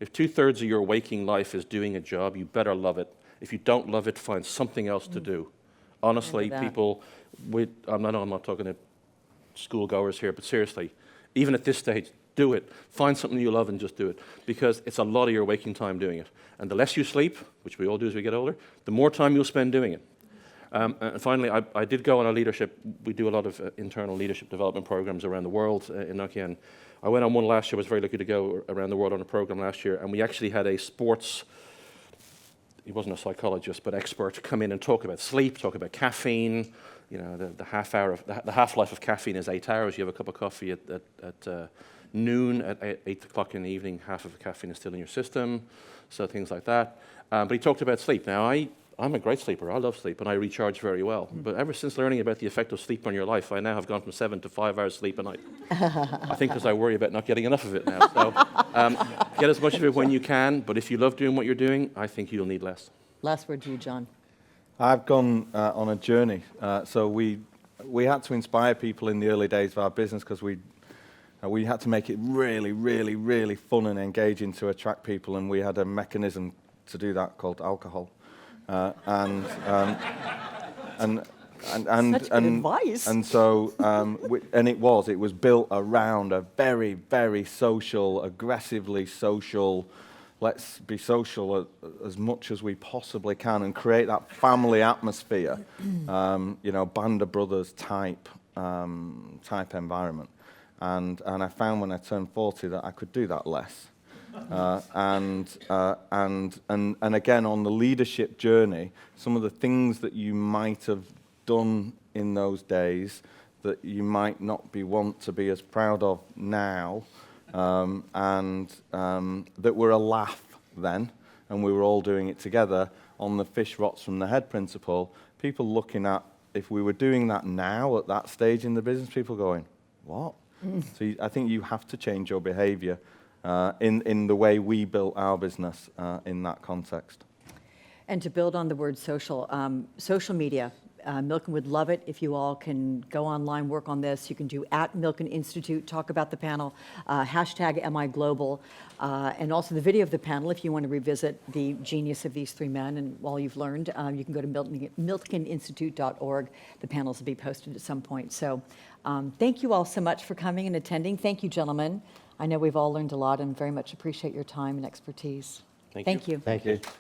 If 2/3 of your waking life is doing a job, you better love it. If you don't love it, find something else to do. Honestly, people, I'm not talking to schoolgoers here, but seriously, even at this stage, do it. Find something you love and just do it, because it's a lot of your waking time doing it. And the less you sleep, which we all do as we get older, the more time you'll spend doing it. And finally, I did go on a leadership. We do a lot of internal leadership development programs around the world in Nokia. And I went on one last year. I was very lucky to go around the world on a program last year. And we actually had a sports, he wasn't a psychologist, but expert, come in and talk about sleep, talk about caffeine. You know, the half-life of caffeine is 8 hours. You have a cup of coffee at noon, at 8 o'clock in the evening, half of the caffeine is still in your system, so things like that. But he talked about sleep. Now, I'm a great sleeper. I love sleep, and I recharge very well. But ever since learning about the effect of sleep on your life, I now have gone from 7 to 5 hours sleep a night. I think because I worry about not getting enough of it now. So get as much of it when you can, but if you love doing what you're doing, I think you'll need less. Last word to you, John. I've gone on a journey. So we had to inspire people in the early days of our business, because we had to make it really, really, really fun and engaging to attract people, and we had a mechanism to do that called alcohol. And Such good advice. And so it was built around a very, very social, aggressively social. Let's be social as much as we possibly can and create that family atmosphere, band of brothers type environment. And I found when I turned 40 that I could do that less. And again, on the leadership journey, some of the things that you might have done in those days that you might not want to be as proud of now, that were a laugh then, and we were all doing it together on the fish rots from the head principle. People looking at, if we were doing that now at that stage in the business, people going, what? So I think you have to change your behavior in the way we built our business in that context. And to build on the word social, social media. Milken would love it if you all can go online, work on this. You can do @Milken Institute, talk about the panel, hashtag #MIGlobal, and also the video of the panel if you want to revisit the genius of these three men and all you've learned. You can go to milkeninstitute.org. The panels will be posted at some point. So thank you all so much for coming and attending. Thank you, gentlemen. I know we've all learned a lot and very much appreciate your time and expertise. Thank you. Thank you. Thank you.